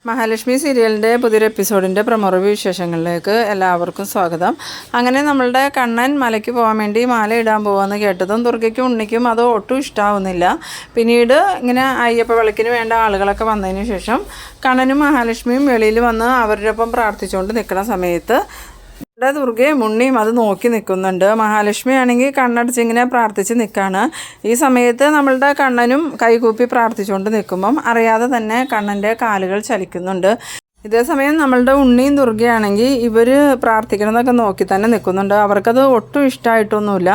മഹാലക്ഷ്മി സീരിയലിൻ്റെ പുതിയൊരു എപ്പിസോഡിൻ്റെ promo review വിശേഷങ്ങളിലേക്ക് എല്ലാവർക്കും സ്വാഗതം. അങ്ങനെ നമ്മളുടെ കണ്ണൻ മലയ്ക്ക് പോകാൻ വേണ്ടി മാല ഇടാൻ പോകുമെന്ന് കേട്ടതും ദുർഗയ്ക്കും ഉണ്ണിക്കും അത് ഒട്ടും ഇഷ്ടാവുന്നില്ല. പിന്നീട് ഇങ്ങനെ അയ്യപ്പ വിളക്കിന് വേണ്ട ആളുകളൊക്കെ വന്നതിന് ശേഷം കണ്ണനും മഹാലക്ഷ്മിയും വെളിയിൽ വന്ന് അവരുടെ ഒപ്പം പ്രാർത്ഥിച്ചുകൊണ്ട് നിൽക്കുന്ന സമയത്ത് ദുർഗയും ഉണ്ണിയും അത് നോക്കി നിൽക്കുന്നുണ്ട്. മഹാലക്ഷ്മി ആണെങ്കിൽ കണ്ണടച്ചിങ്ങനെ പ്രാർത്ഥിച്ച് നിൽക്കുകയാണ്. ഈ സമയത്ത് നമ്മളുടെ കണ്ണനും കൈകൂപ്പി പ്രാർത്ഥിച്ചുകൊണ്ട് നിൽക്കുമ്പം അറിയാതെ തന്നെ കണ്ണൻ്റെ കാലുകൾ ചലിക്കുന്നുണ്ട്. ഇതേസമയം നമ്മളുടെ ഉണ്ണിയും ദുർഗയാണെങ്കിൽ ഇവർ പ്രാർത്ഥിക്കണമെന്നൊക്കെ നോക്കി തന്നെ നിൽക്കുന്നുണ്ട്. അവർക്കത് ഒട്ടും ഇഷ്ടമായിട്ടൊന്നുമില്ല.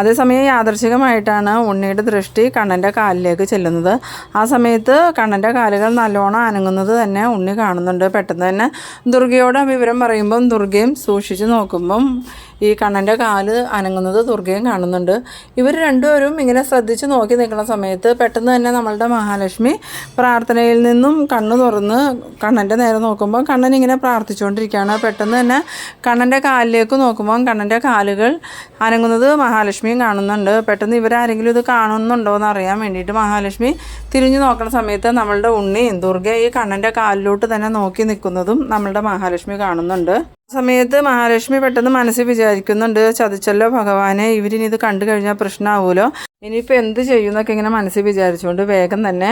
അതേസമയം യാദൃച്ഛികമായിട്ടാണ് ഉണ്ണിയുടെ ദൃഷ്ടി കണ്ണൻ്റെ കാലിലേക്ക് ചെല്ലുന്നത്. ആ സമയത്ത് കണ്ണൻ്റെ കാലുകൾ നല്ലോണം അനങ്ങുന്നത് തന്നെ ഉണ്ണി കാണുന്നുണ്ട്. പെട്ടെന്ന് തന്നെ ദുർഗയോട് വിവരം പറയുമ്പം ദുർഗയും സൂക്ഷിച്ച് നോക്കുമ്പം ഈ കണ്ണൻ്റെ കാല് അനങ്ങുന്നത് ദുർഗയും കാണുന്നുണ്ട്. ഇവർ രണ്ടുപേരും ഇങ്ങനെ ശ്രദ്ധിച്ച് നോക്കി നിൽക്കുന്ന സമയത്ത് പെട്ടെന്ന് തന്നെ നമ്മളുടെ മഹാലക്ഷ്മി പ്രാർത്ഥനയിൽ നിന്നും കണ്ണ് തുറന്ന് കണ്ണൻ്റെ നേരെ നോക്കുമ്പോൾ കണ്ണൻ ഇങ്ങനെ പ്രാർത്ഥിച്ചുകൊണ്ടിരിക്കുകയാണ്. പെട്ടെന്ന് തന്നെ കണ്ണൻ്റെ കാലിലേക്ക് നോക്കുമ്പോൾ കണ്ണൻ്റെ കാലുകൾ അനങ്ങുന്നത് മഹാലക്ഷ്മിയും കാണുന്നുണ്ട്. പെട്ടെന്ന് ഇവരാരെങ്കിലും ഇത് കാണുന്നുണ്ടോ എന്ന് അറിയാൻ വേണ്ടിയിട്ട് മഹാലക്ഷ്മി തിരിഞ്ഞു നോക്കുന്ന സമയത്ത് നമ്മളുടെ ഉണ്ണിയും ദുർഗ ഈ കണ്ണൻ്റെ കാലിലോട്ട് തന്നെ നോക്കി നിൽക്കുന്നതും നമ്മളുടെ മഹാലക്ഷ്മി കാണുന്നുണ്ട്. ആ സമയത്ത് മഹാലക്ഷ്മി പെട്ടെന്ന് മനസ്സിൽ വിചാരിക്കുന്നുണ്ട്, ചതിച്ചല്ലോ ഭഗവാനെ, ഇവരിനി ഇത് കണ്ടു കഴിഞ്ഞാൽ പ്രശ്നമാവുമല്ലോ, ഇനിയിപ്പോൾ എന്ത് ചെയ്യുമെന്നൊക്കെ ഇങ്ങനെ മനസ്സിൽ വിചാരിച്ചുകൊണ്ട് വേഗം തന്നെ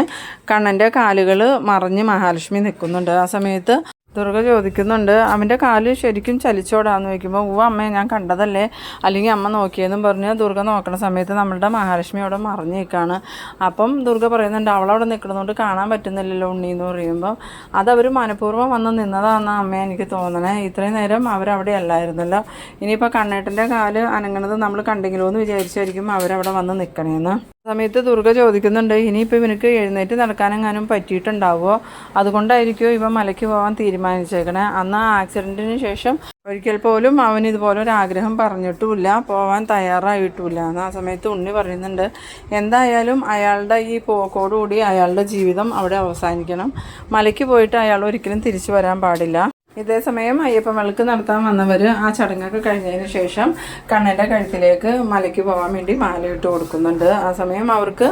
കണ്ണൻ്റെ കാലുകൾ മറിഞ്ഞ് മഹാലക്ഷ്മി നിൽക്കുന്നുണ്ട്. ആ സമയത്ത് ദുർഗ ചോദിക്കുന്നുണ്ട്, അവൻ്റെ കാല് ശരിക്കും ചലിച്ചോടാന്ന് ചോദിക്കുമ്പോൾ അമ്മേ ഞാൻ കണ്ടതല്ലേ, അല്ലെങ്കിൽ അമ്മ നോക്കിയെന്നും പറഞ്ഞ് ദുർഗ നോക്കണ സമയത്ത് നമ്മളുടെ മഹാലക്ഷ്മി അവിടെ മറിഞ്ഞ് നിൽക്കുകയാണ്. അപ്പം ദുർഗ പറയുന്നുണ്ട്, അവളവിടെ നിൽക്കണതുകൊണ്ട് കാണാൻ പറ്റുന്നില്ലല്ലോ ഉണ്ണി എന്ന് പറയുമ്പോൾ അതവർ മനഃപൂർവ്വം വന്ന് നിന്നതാണെന്ന് അമ്മ എനിക്ക് തോന്നണേ, ഇത്രയും നേരം അവരവിടെ അല്ലായിരുന്നല്ലോ, ഇനിയിപ്പോൾ കണ്ണേട്ടൻ്റെ കാല് അനങ്ങണത് നമ്മൾ കണ്ടെങ്കിലോ എന്ന് വിചാരിച്ചായിരിക്കും അവരവിടെ വന്ന് നിൽക്കണേന്ന്. സമയത്ത് ദുർഗ ചോദിക്കുന്നുണ്ട്, ഇനിയിപ്പോൾ ഇവനക്ക് എഴുന്നേറ്റ് നടക്കാനെങ്ങാനും പറ്റിയിട്ടുണ്ടാവുമോ, അതുകൊണ്ടായിരിക്കുമോ ഇവൻ മലയ്ക്ക് പോകാൻ തീരുമാനിച്ചേക്കണേ. അന്ന് ആ ആക്സിഡൻറ്റിന് ശേഷം ഒരിക്കൽ പോലും അവൻ ഇതുപോലെ ഒരു ആഗ്രഹം പറഞ്ഞിട്ടുമില്ല, പോകാൻ തയ്യാറായിട്ടുമില്ല എന്ന്. ആ സമയത്ത് ഉണ്ണി പറയുന്നുണ്ട്, എന്തായാലും അയാളുടെ ഈ പോക്കോടുകൂടി അയാളുടെ ജീവിതം അവിടെ അവസാനിക്കണം, മലയ്ക്ക് പോയിട്ട് അയാൾ ഒരിക്കലും തിരിച്ചു വരാൻ പാടില്ല. ഇതേസമയം അയ്യപ്പൻ വിളക്ക് നടത്താൻ വന്നവർ ആ ചടങ്ങൊക്കെ കഴിഞ്ഞതിന് ശേഷം കണ്ണൻ്റെ കഴുത്തിലേക്ക് മലയ്ക്ക് പോകാൻ വേണ്ടി മാലയിട്ട് കൊടുക്കുന്നുണ്ട്. ആ സമയം അവർക്ക്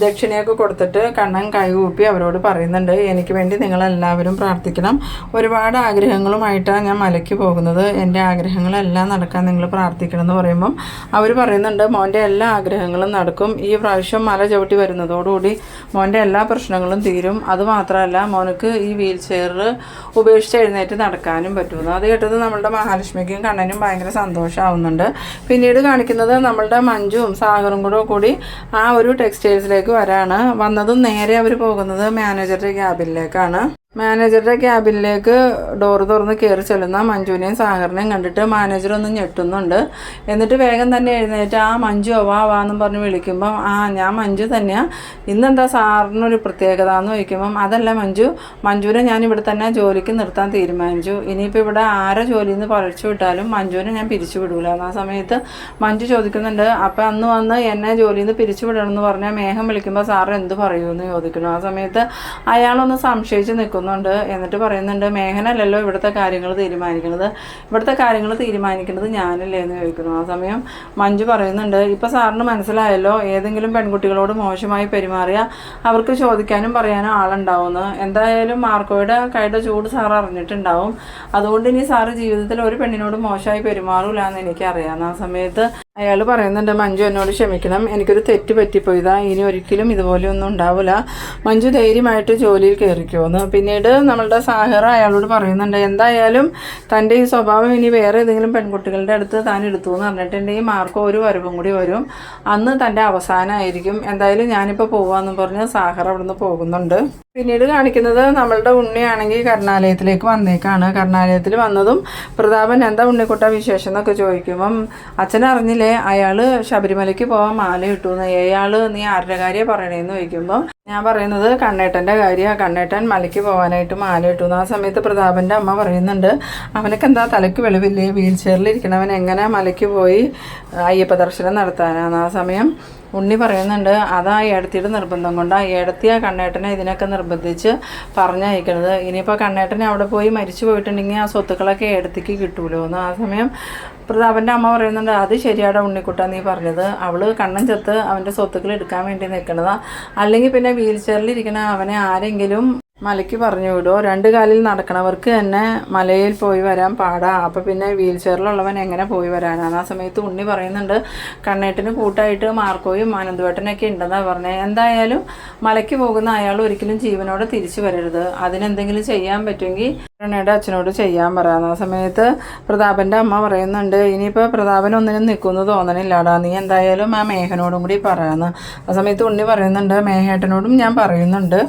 ദക്ഷിണയൊക്കെ കൊടുത്തിട്ട് കണ്ണൻ കൈകൂപ്പി അവരോട് പറയുന്നുണ്ട്, എനിക്ക് വേണ്ടി നിങ്ങളെല്ലാവരും പ്രാർത്ഥിക്കണം, ഒരുപാട് ആഗ്രഹങ്ങളുമായിട്ടാണ് ഞാൻ മലയ്ക്ക് പോകുന്നത്, എൻ്റെ ആഗ്രഹങ്ങളെല്ലാം നടക്കാൻ നിങ്ങൾ പ്രാർത്ഥിക്കണം എന്ന് പറയുമ്പം അവർ പറയുന്നുണ്ട്, മോൻ്റെ എല്ലാ ആഗ്രഹങ്ങളും നടക്കും, ഈ പ്രാവശ്യം മല ചവിട്ടി വരുന്നതോടുകൂടി മോൻ്റെ എല്ലാ പ്രശ്നങ്ങളും തീരും, അതുമാത്രമല്ല മോനക്ക് ഈ വീൽ ചെയർ ഉപേക്ഷിച്ച് എഴുന്നേറ്റ് നടക്കാനും പറ്റുന്നു. അത് കേട്ടത് നമ്മളുടെ മഹാലക്ഷ്മിക്കും കണ്ണനും ഭയങ്കര സന്തോഷമാവുന്നുണ്ട്. പിന്നീട് കാണിക്കുന്നത് നമ്മളുടെ മഞ്ജുവും സാഗറും കൂടി ആ ഒരു ടെക്സ്റ്റൈൽസിലേക്ക് വരാണ്. വന്നതും നേരെ അവർ പോകുന്നത് മാനേജറുടെ ക്യാബിനിലേക്കാണ്. മാനേജറുടെ ക്യാബിനിലേക്ക് ഡോറ് തുറന്ന് കയറി ചെല്ലുന്ന മഞ്ജുവിനെയും സാഗറിനെയും കണ്ടിട്ട് മാനേജർ ഒന്ന് ഞെട്ടുന്നുണ്ട്. എന്നിട്ട് വേഗം തന്നെ എഴുന്നേറ്റ് ആ മഞ്ജു വാന്നും പറഞ്ഞ് വിളിക്കുമ്പം ഞാൻ മഞ്ജു തന്നെയാണ്, ഇന്നെന്താ സാറിനൊരു പ്രത്യേകത എന്ന് ചോദിക്കുമ്പം അതല്ല മഞ്ജുവിനെ ഞാൻ ഇവിടെ തന്നെ ജോലിക്ക് നിർത്താൻ തീരുമാനിച്ചു, ഇനിയിപ്പോൾ ഇവിടെ ആരെ ജോലിയിൽ നിന്ന് പറിച്ചു വിട്ടാലും മഞ്ജുവിനെ ഞാൻ പിരിച്ചു വിടൂല. ആ സമയത്ത് മഞ്ജു ചോദിക്കുന്നുണ്ട്, അപ്പം അന്ന് വന്ന് എന്നെ ജോലിയിൽ നിന്ന് പിരിച്ചു വിടണമെന്ന് പറഞ്ഞാൽ മേഘം വിളിക്കുമ്പോൾ സാറ് എന്ത് പറയുമെന്ന് ചോദിക്കുന്നു. ആ സമയത്ത് അയാളൊന്ന് സംശയിച്ച് നിൽക്കുന്നു. എന്നിട്ട് പറയുന്നുണ്ട്, മേഘനല്ലല്ലോ ഇവിടുത്തെ കാര്യങ്ങൾ തീരുമാനിക്കുന്നത് ഞാനല്ലേ എന്ന് ചോദിക്കുന്നു. ആ സമയം മഞ്ജു പറയുന്നുണ്ട്, ഇപ്പം സാറിന് മനസ്സിലായല്ലോ, ഏതെങ്കിലും പെൺകുട്ടികളോട് മോശമായി പെരുമാറിയാൽ അവർക്ക് ചോദിക്കാനും പറയാനും ആളുണ്ടാവുമെന്ന്. എന്തായാലും മാർക്കോയുടെ കൈയുടെ ചൂട് സാർ അറിഞ്ഞിട്ടുണ്ടാവും, അതുകൊണ്ട് ഇനി സാറ് ജീവിതത്തിൽ ഒരു പെണ്ണിനോട് മോശമായി പെരുമാറില്ല എന്ന് എനിക്കറിയാം. ആ സമയത്ത് അയാൾ പറയുന്നുണ്ട്, മഞ്ജു എന്നോട് ക്ഷമിക്കണം, എനിക്കൊരു തെറ്റ് പറ്റിപ്പോയതാ, ഇനി ഒരിക്കലും ഇതുപോലെയൊന്നും ഉണ്ടാവില്ല, മഞ്ജു ധൈര്യമായിട്ട് ജോലിയിൽ കയറിക്കുമെന്ന്. പിന്നീട് നമ്മളുടെ സാഹിറ അയാളോട് പറയുന്നുണ്ട്, എന്തായാലും തൻ്റെ ഈ സ്വഭാവം ഇനി വേറെ ഏതെങ്കിലും പെൺകുട്ടികളുടെ അടുത്ത് താൻ എടുത്തു എന്ന് പറഞ്ഞിട്ടുണ്ടെങ്കിൽ മാർക്കോ ഒരു വരവും കൂടി വരും, അന്ന് തൻ്റെ അവസാനമായിരിക്കും, എന്തായാലും ഞാനിപ്പോൾ പോവാമെന്ന് പറഞ്ഞ് സാഹിറ അവിടെ നിന്ന് പോകുന്നുണ്ട്. പിന്നീട് കാണിക്കുന്നത് നമ്മളുടെ ഉണ്ണിയാണെങ്കിൽ കരുണാലയത്തിലേക്ക് വന്നേക്കാണ്. കരുണാലയത്തിൽ വന്നതും പ്രതാപൻ എന്താ ഉണ്ണിക്കുട്ട വിശേഷം എന്നൊക്കെ ചോദിക്കുമ്പം അച്ഛൻ അറിഞ്ഞില്ലേ അയാൾ ശബരിമലയ്ക്ക് പോകാൻ മാല ഇട്ടുന്ന്, അയാൾ നീ ആരുടെ കാര്യം പറയണേന്ന് ചോദിക്കുമ്പോൾ ഞാൻ പറയുന്നത് കണ്ണേട്ടൻ്റെ കാര്യമാണ്, കണ്ണേട്ടൻ മലയ്ക്ക് പോകാനായിട്ട് മാല ഇട്ടുന്നു. ആ സമയത്ത് പ്രതാപൻ്റെ അമ്മ പറയുന്നുണ്ട്, അവനക്ക് എന്താ തലയ്ക്ക് വെളിവില്ലേ, വീൽ ചെയറിലിരിക്കണവൻ എങ്ങനെ മലയ്ക്ക് പോയി അയ്യപ്പ ദർശനം നടത്താനാണ്. ആ സമയം ഉണ്ണി പറയുന്നുണ്ട്, അതാ ഏടത്തിയുടെ നിർബന്ധം കൊണ്ട് ഏടത്തിയ കണ്ണേട്ടനെ ഇതിനൊക്കെ നിർബന്ധിച്ച് പറഞ്ഞയക്കണത്, ഇനിയിപ്പോൾ കണ്ണേട്ടനെ അവിടെ പോയി മരിച്ചു പോയിട്ടുണ്ടെങ്കിൽ ആ സ്വത്തുക്കളൊക്കെ ഏടത്തിക്ക് കിട്ടുമല്ലോ എന്ന്. ആ സമയം പ്രതാപൻ്റെ അമ്മ പറയുന്നുണ്ട്, അത് ശരിയാടാ ഉണ്ണിക്കുട്ട നീ പറഞ്ഞത്, അവൾ കണ്ണൻ ചത്ത് അവൻ്റെ സ്വത്തുക്കൾ എടുക്കാൻ വേണ്ടി നിൽക്കണതാ, അല്ലെങ്കിൽ പിന്നെ വീൽ ചെയറിലിരിക്കണ അവനെ ആരെങ്കിലും മലയ്ക്ക് പറഞ്ഞു വിടുമോ? 2 കാലിൽ നടക്കണവർക്ക് തന്നെ മലയിൽ പോയി വരാൻ പാടാ, അപ്പോൾ പിന്നെ വീൽ ചെയറിലുള്ളവൻ എങ്ങനെ പോയി വരാനാണ്? ആ സമയത്ത് ഉണ്ണി പറയുന്നുണ്ട് കണ്ണേട്ടിന് കൂട്ടായിട്ട് മാർക്കോയും അനന്തുവേട്ടനൊക്കെ ഉണ്ടെന്നാണ് പറഞ്ഞത്. എന്തായാലും മലയ്ക്ക് പോകുന്ന അയാൾ ഒരിക്കലും ജീവനോടെ തിരിച്ചു വരരുത്. അതിനെന്തെങ്കിലും ചെയ്യാൻ പറ്റുമെങ്കിൽ കണ്ണയുടെ അച്ഛനോട് ചെയ്യാൻ പറയാം. ആ സമയത്ത് പ്രതാപൻ്റെ അമ്മ പറയുന്നുണ്ട് ഇനിയിപ്പോൾ പ്രതാപൻ ഒന്നിനും നിൽക്കുമെന്ന് തോന്നണില്ലാടാ, നീ എന്തായാലും ആ മേഘനോടും കൂടി പറയാമെന്ന്. ആ സമയത്ത് ഉണ്ണി പറയുന്നുണ്ട് മേഘേട്ടനോടും ഞാൻ പറയുന്നുണ്ട്,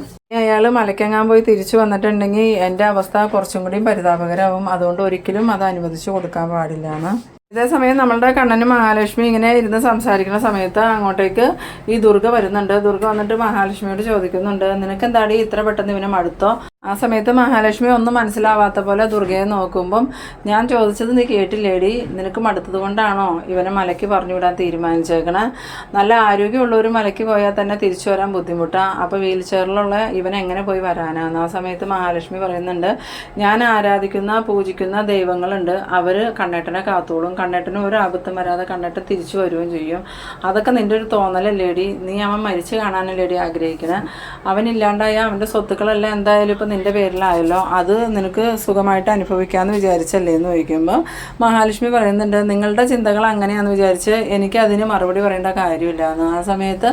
അയാൾ മലയ്ക്കെങ്ങാൻ പോയി തിരിച്ചു വന്നിട്ടുണ്ടെങ്കിൽ എൻ്റെ അവസ്ഥ കുറച്ചും കൂടി പരിതാപകരമാവും, അതുകൊണ്ട് ഒരിക്കലും അത് അനുവദിച്ചു കൊടുക്കാൻ പാടില്ല എന്ന്. ഇതേസമയം നമ്മളുടെ കണ്ണനും മഹാലക്ഷ്മി ഇങ്ങനെ ഇരുന്ന് സംസാരിക്കുന്ന സമയത്ത് അങ്ങോട്ടേക്ക് ഈ ദുർഗ വരുന്നുണ്ട്. ദുർഗ വന്നിട്ട് മഹാലക്ഷ്മിയോട് ചോദിക്കുന്നുണ്ട് നിനക്ക് എന്താടി ഇത്ര പെട്ടെന്ന് ഇവനെ മടുത്തോ? ആ സമയത്ത് മഹാലക്ഷ്മി ഒന്നും മനസ്സിലാവാത്ത പോലെ ദുർഗയെ നോക്കുമ്പം ഞാൻ ചോദിച്ചത് നീ കേട്ടില്ലേടി, നിനക്ക് മടുത്തത് കൊണ്ടാണോ ഇവനെ മലയ്ക്ക് പറഞ്ഞു വിടാൻ തീരുമാനിച്ചേക്കണേ? നല്ല ആരോഗ്യമുള്ള ഒരു മലയ്ക്ക് പോയാൽ തന്നെ തിരിച്ചു വരാൻ ബുദ്ധിമുട്ടാണ്, അപ്പോൾ വീൽ ചെയറിലുള്ള ഇവൻ എങ്ങനെ പോയി വരാനാണ്? ആ സമയത്ത് മഹാലക്ഷ്മി പറയുന്നുണ്ട് ഞാൻ ആരാധിക്കുന്ന പൂജിക്കുന്ന ദൈവങ്ങളുണ്ട്, അവർ കണ്ണേട്ടനെ കാത്തോളും, കണ്ണേട്ടന് ഒരു ആപത്തും വരാതെ കണ്ണേട്ടൻ തിരിച്ചു വരുകയും ചെയ്യും. അതൊക്കെ നിൻ്റെ ഒരു തോന്നലല്ലേടി, നീ അവൻ മരിച്ചു കാണാനല്ലേടി ആഗ്രഹിക്കണേ? അവനില്ലാണ്ടായ അവൻ്റെ സ്വത്തുക്കളെല്ലാം എന്തായാലും ഇപ്പം നിൻ്റെ പേരിലായല്ലോ, അത് നിനക്ക് സുഖമായിട്ട് അനുഭവിക്കാമെന്ന് വിചാരിച്ചല്ലേ എന്ന് ചോദിക്കുമ്പോൾ മഹാലക്ഷ്മി പറയുന്നുണ്ട് നിങ്ങളുടെ ചിന്തകൾ അങ്ങനെയാണെന്ന് വിചാരിച്ച് എനിക്ക് അതിന് മറുപടി പറയേണ്ട കാര്യമില്ല എന്ന്. ആ സമയത്ത്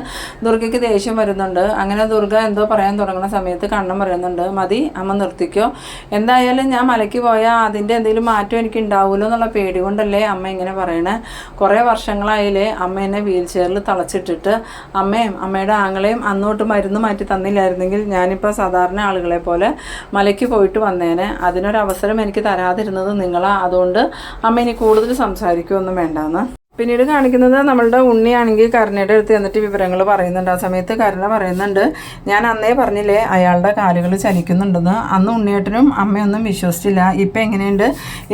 ദുർഗയ്ക്ക് ദേഷ്യം വരുന്നുണ്ട്. അങ്ങനെ ദുർഗ എന്തോ പറയാൻ തുടങ്ങുന്ന സമയത്ത് കണ്ണൻ പറയുന്നുണ്ട് മതി അമ്മ നിർത്തിക്കോ, എന്തായാലും ഞാൻ മലയ്ക്ക് പോയാൽ അതിൻ്റെ എന്തെങ്കിലും മാറ്റം എനിക്ക് ഉണ്ടാവുമല്ലോ എന്നുള്ള പേടി കൊണ്ടല്ലേ അമ്മ ഇങ്ങനെ പറയണേ. കുറേ വർഷങ്ങളായില്ലേ അമ്മ എന്നെ വീൽ ചെയറിൽ തളച്ചിട്ടിട്ട്, അമ്മയും അമ്മയുടെ ആങ്ങളെയും അന്നോട്ട് മരുന്ന് മാറ്റി തന്നില്ലായിരുന്നെങ്കിൽ ഞാനിപ്പോൾ സാധാരണ ആളുകളെ പോലെ മലയ്ക്ക് പോയിട്ട് വന്നേനെ. അതിനൊരവസരം എനിക്ക് തരാതിരുന്നത് നിങ്ങളാ, അതുകൊണ്ട് അമ്മ ഇനി കൂടുതൽ സംസാരിക്കുകയൊന്നും വേണ്ടാന്ന്. പിന്നീട് കാണിക്കുന്നത് നമ്മളുടെ ഉണ്ണിയാണെങ്കിൽ കരുണയുടെ അടുത്ത് എന്നിട്ട് വിവരങ്ങൾ പറയുന്നുണ്ട്. ആ സമയത്ത് കരുണ പറയുന്നുണ്ട് ഞാൻ അന്നേ പറഞ്ഞില്ലേ അയാളുടെ കാലുകൾ ചലിക്കുന്നുണ്ടെന്ന്. അന്ന് ഉണ്ണിയേട്ടനും അമ്മയൊന്നും വിശ്വസിച്ചില്ല, ഇപ്പം എങ്ങനെയുണ്ട്?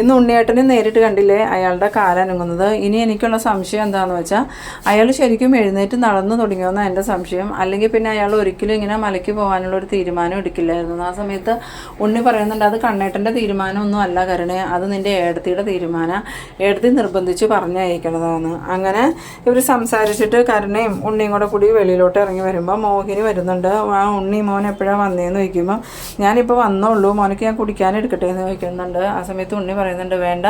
ഇന്ന് ഉണ്ണിയേട്ടനും നേരിട്ട് കണ്ടില്ലേ അയാളുടെ കാലനങ്ങുന്നത്. ഇനി എനിക്കുള്ള സംശയം എന്താണെന്ന് വെച്ചാൽ അയാൾ ശരിക്കും എഴുന്നേറ്റ് നടന്നു തുടങ്ങിയോന്നാണ് എൻ്റെ സംശയം, അല്ലെങ്കിൽ പിന്നെ അയാൾ ഒരിക്കലും ഇങ്ങനെ മലയ്ക്ക് പോകാനുള്ളൊരു തീരുമാനം എടുക്കില്ലായിരുന്നു. ആ സമയത്ത് ഉണ്ണി പറയുന്നുണ്ട് അത് കണ്ണേട്ടൻ്റെ തീരുമാനമൊന്നും അല്ല കരുണേ, അത് നിൻ്റെ ഏടത്തിയുടെ തീരുമാനം, ഏടത്തി നിർബന്ധിച്ച് പറഞ്ഞയക്കണതാണ്. അങ്ങനെ ഇവർ സംസാരിച്ചിട്ട് കരുണയും ഉണ്ണിയും കൂടി വെളിയിലോട്ട് ഇറങ്ങി വരുമ്പോൾ മോഹിനി വരുന്നുണ്ട്. ആ ഉണ്ണി മോൻ എപ്പോഴാണ് വന്നതെന്ന് ചോദിക്കുമ്പോൾ ഞാനിപ്പോൾ വന്നോളൂ, മോനക്ക് ഞാൻ കുടിക്കാൻ എടുക്കട്ടെ എന്ന് ചോദിക്കുന്നുണ്ട്. ആ സമയത്ത് ഉണ്ണി പറയുന്നുണ്ട് വേണ്ട,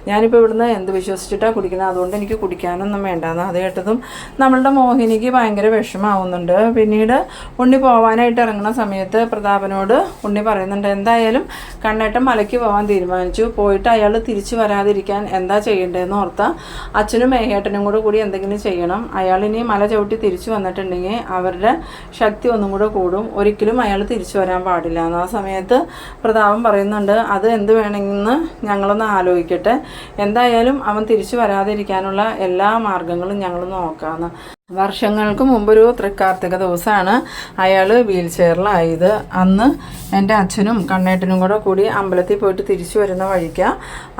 ഞാനിപ്പോൾ ഇവിടുന്ന് എന്ത് വിശ്വസിച്ചിട്ടാണ് കുടിക്കുന്നത്, അതുകൊണ്ട് എനിക്ക് കുടിക്കാനൊന്നും വേണ്ടെന്ന്. അത് കേട്ടതും നമ്മളുടെ മോഹിനിക്ക് ഭയങ്കര വിഷമാവുന്നുണ്ട്. പിന്നീട് ഉണ്ണി പോകാനായിട്ട് ഇറങ്ങുന്ന സമയത്ത് പ്രതാപനോട് ഉണ്ണി പറയുന്നുണ്ട് എന്തായാലും കണ്ണേട്ടൻ മലയ്ക്ക് പോകാൻ തീരുമാനിച്ചു, പോയിട്ട് അയാൾ തിരിച്ചു വരാതിരിക്കാൻ എന്താ ചെയ്യേണ്ടതെന്ന് ഓർത്താൽ അച്ഛനും മേഘേട്ടനും കൂടി എന്തെങ്കിലും ചെയ്യണം. അയാൾ ഇനി മല ചവിട്ടി തിരിച്ചു വന്നിട്ടുണ്ടെങ്കിൽ അവരുടെ ശക്തി ഒന്നും കൂടെ കൂടും, ഒരിക്കലും അയാൾ തിരിച്ചു വരാൻ പാടില്ല എന്ന്. ആ സമയത്ത് പ്രതാപൻ പറയുന്നുണ്ട് അത് എന്ത് വേണമെന്ന് ഞങ്ങളൊന്ന് ആലോചിക്കട്ടെ, എന്തായാലും അവൻ തിരിച്ചു വരാതിരിക്കാനുള്ള എല്ലാ മാർഗങ്ങളും ഞങ്ങൾ നോക്കാമെന്ന്. വർഷങ്ങൾക്ക് മുമ്പൊരു തൃക്കാർത്തിക ദിവസമാണ് അയാൾ വീൽ ചെയറിലായത്. അന്ന് എൻ്റെ അച്ഛനും കണ്ണേട്ടനും കൂടി അമ്പലത്തിൽ പോയിട്ട് തിരിച്ചു വരുന്ന വഴിക്ക്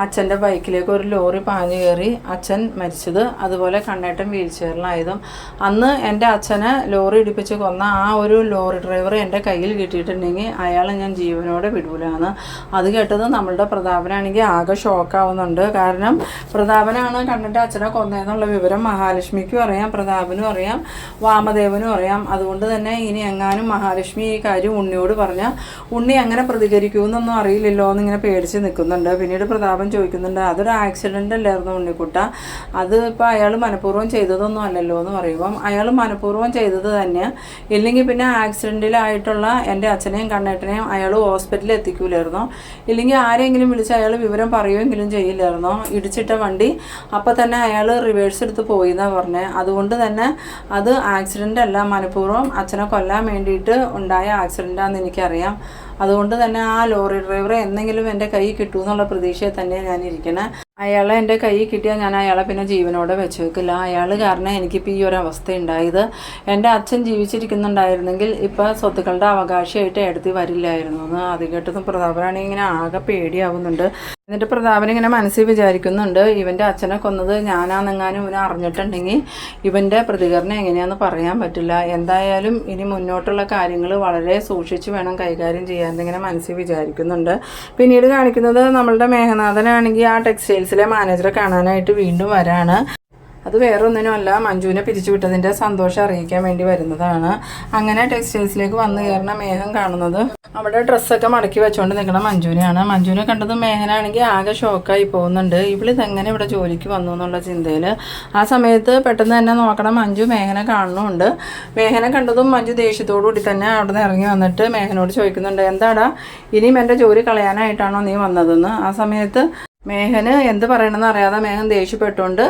അച്ഛൻ്റെ ബൈക്കിലേക്ക് ഒരു ലോറി പാഞ്ഞു കയറി അച്ഛൻ മരിച്ചത്, അതുപോലെ കണ്ണേട്ടൻ വീൽ ചെയറിലായതും. അന്ന് എൻ്റെ അച്ഛനെ ലോറി ഇടിപ്പിച്ച് കൊന്ന ആ ഒരു ലോറി ഡ്രൈവർ എൻ്റെ കയ്യിൽ കിട്ടിയിട്ടുണ്ടെങ്കിൽ അയാളെ ഞാൻ ജീവനോടെ വിടൂലാന്ന്. അത് കേട്ടത് നമ്മളുടെ പ്രതാപനാണെങ്കിൽ ആകെ ഷോക്കാവുന്നുണ്ട്. കാരണം പ്രതാപനാണ് കണ്ണൻ്റെ അച്ഛനെ കൊന്നതെന്നുള്ള വിവരം മഹാലക്ഷ്മിക്കും അറിയാം, പ്രതാപനും അറിയാം, വാമദേവനും അറിയാം. അതുകൊണ്ട് തന്നെ ഇനി എങ്ങാനും മഹാലക്ഷ്മി ഈ കാര്യം ഉണ്ണിയോട് പറഞ്ഞാൽ ഉണ്ണി അങ്ങനെ പ്രതികരിക്കുമെന്നൊന്നും അറിയില്ലല്ലോ എന്നിങ്ങനെ പേടിച്ച് നിൽക്കുന്നുണ്ട്. പിന്നീട് പ്രതാപൻ ചോദിക്കുന്നുണ്ട് അതൊരു ആക്സിഡൻ്റ് അല്ലായിരുന്നു ഉണ്ണിക്കുട്ട, അത് ഇപ്പോൾ അയാൾ മനഃപൂർവ്വം ചെയ്തതൊന്നും അല്ലല്ലോ എന്ന് പറയുമ്പം അയാൾ മനഃപൂർവ്വം ചെയ്തത് തന്നെ, ഇല്ലെങ്കിൽ പിന്നെ ആക്സിഡൻറ്റിലായിട്ടുള്ള എൻ്റെ അച്ഛനെയും കണ്ണേട്ടനെയും അയാൾ ഹോസ്പിറ്റലിൽ എത്തിക്കൂലായിരുന്നോ, ഇല്ലെങ്കിൽ ആരെങ്കിലും വിളിച്ച് അയാൾ വിവരം പറയുമെങ്കിലും ചെയ്യില്ലായിരുന്നോ? ഇടിച്ചിട്ട വണ്ടി അപ്പം തന്നെ അയാൾ റിവേഴ്സ് എടുത്ത് പോയി എന്നാണ് പറഞ്ഞത്. അതുകൊണ്ട് തന്നെ അത് ആക്സിഡൻ്റ് അല്ല, മനഃപൂർവ്വം അച്ഛനെ കൊല്ലാൻ വേണ്ടിയിട്ട് ഉണ്ടായ ആക്സിഡൻ്റാണെന്ന് എനിക്കറിയാം. അതുകൊണ്ട് തന്നെ ആ ലോറി ഡ്രൈവറെ എന്തെങ്കിലും എൻ്റെ കൈ കിട്ടുമെന്നുള്ള പ്രതീക്ഷയിൽ തന്നെയാണ് ഞാൻ ഇരിക്കണേ. അയാളെ എൻ്റെ കൈ കിട്ടിയാൽ ഞാൻ അയാളെ പിന്നെ ജീവനോടെ വെച്ച് വെക്കില്ല. അയാൾ കാരണം എനിക്കിപ്പോൾ ഈ ഒരു അവസ്ഥ ഉണ്ടായത്. എൻ്റെ അച്ഛൻ ജീവിച്ചിരിക്കുന്നുണ്ടായിരുന്നെങ്കിൽ ഇപ്പോൾ സ്വത്തുക്കളുടെ അവകാശമായിട്ട് എടുത്തി വരില്ലായിരുന്നു എന്ന്. അത് കേട്ടതും പ്രതാപനാണെങ്കിൽ ഇങ്ങനെ ആകെ പേടിയാവുന്നുണ്ട്. എന്നിട്ട് പ്രതാപൻ ഇങ്ങനെ മനസ്സിൽ വിചാരിക്കുന്നുണ്ട് ഇവൻ്റെ അച്ഛനെ കൊന്നത് ഞാനാണെങ്ങാനും ഇവനെ അറിഞ്ഞിട്ടുണ്ടെങ്കിൽ ഇവൻ്റെ പ്രതികരണം എങ്ങനെയാണെന്ന് പറയാൻ പറ്റില്ല. എന്തായാലും ഇനി മുന്നോട്ടുള്ള കാര്യങ്ങൾ വളരെ സൂക്ഷിച്ച് വേണം കൈകാര്യം ചെയ്യാൻ എന്നിങ്ങനെ മനസ്സിൽ വിചാരിക്കുന്നുണ്ട്. പിന്നീട് കാണിക്കുന്നത് നമ്മളുടെ മേഘനാഥനാണെങ്കിൽ ആ ടെക്സ്റ്റൈൽസിലെ മാനേജറെ കാണാനായിട്ട് വീണ്ടും വരാണ്. അത് വേറെ ഒന്നിനുമല്ല, മഞ്ജുവിനെ പിരിച്ചു വിട്ടതിൻ്റെ സന്തോഷം അറിയിക്കാൻ വേണ്ടി വരുന്നതാണ്. അങ്ങനെ ടെക്സ്റ്റൈൽസിലേക്ക് വന്നു കയറുന്ന മേഘം കാണുന്നത് അവിടെ ഡ്രസ്സൊക്കെ മടക്കി വെച്ചുകൊണ്ട് നിൽക്കുന്ന മഞ്ജുവിനെയാണ്. മഞ്ജുവിനെ കണ്ടതും മേഘനാണെങ്കിൽ ആകെ ഷോക്കായി പോകുന്നുണ്ട്. ഇവളിതെങ്ങനെ ഇവിടെ ജോലിക്ക് വന്നു എന്നുള്ള ചിന്തയിൽ. ആ സമയത്ത് പെട്ടെന്ന് തന്നെ നോക്കണം മഞ്ജു മേഘനെ കാണുന്നുണ്ട്. മേഘനെ കണ്ടതും മഞ്ജു ദേഷ്യത്തോടു കൂടി തന്നെ അവിടെ നിന്ന് ഇറങ്ങി വന്നിട്ട് മേഘനോട് ചോദിക്കുന്നുണ്ട്, എന്താടാ ഇനിയും എൻ്റെ ജോലി കളയാനായിട്ടാണോ നീ വന്നതെന്ന്. ആ സമയത്ത് മേഘന് എന്ത് പറയണമെന്ന് അറിയാതെ മേഘൻ ദേഷ്യപ്പെട്ടുകൊണ്ട്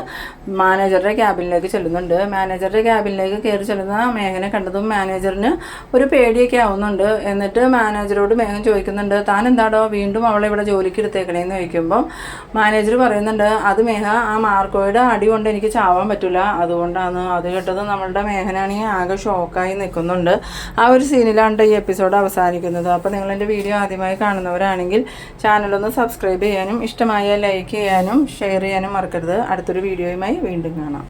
മാനേജറുടെ ക്യാബിനിലേക്ക് ചെല്ലുന്നുണ്ട്. മാനേജറുടെ ക്യാബിനിലേക്ക് കയറി ചെല്ലുന്ന മേഘനെ കണ്ടതും മാനേജറിന് ഒരു പേടിയൊക്കെ ആവുന്നുണ്ട്. എന്നിട്ട് മാനേജറോട് മേഘൻ ചോദിക്കുന്നുണ്ട്, താൻ എന്താടോ വീണ്ടും അവളെ ഇവിടെ ജോലിക്ക് എടുത്തേക്കണേന്ന് ചോദിക്കുമ്പം മാനേജർ പറയുന്നുണ്ട്, അത് മേഘ ആ മാർക്കോയുടെ അടി കൊണ്ട് എനിക്ക് ചാവാൻ പറ്റില്ല, അതുകൊണ്ടാണ്. അത് കേട്ടത് നമ്മളുടെ മേഘനാണെങ്കിൽ ആകെ ഷോക്കായി നിൽക്കുന്നുണ്ട്. ആ ഒരു സീനിലാണ് ഈ എപ്പിസോഡ് അവസാനിക്കുന്നത്. അപ്പോൾ നിങ്ങളെൻ്റെ വീഡിയോ ആദ്യമായി കാണുന്നവരാണെങ്കിൽ ചാനലൊന്ന് സബ്സ്ക്രൈബ് ചെയ്യാനും ഇഷ്ടമായി ലൈക്ക് ചെയ്യാനും ഷെയർ ചെയ്യാനും മറക്കരുത്. അടുത്തൊരു വീഡിയോയുമായി വീണ്ടും കാണാം.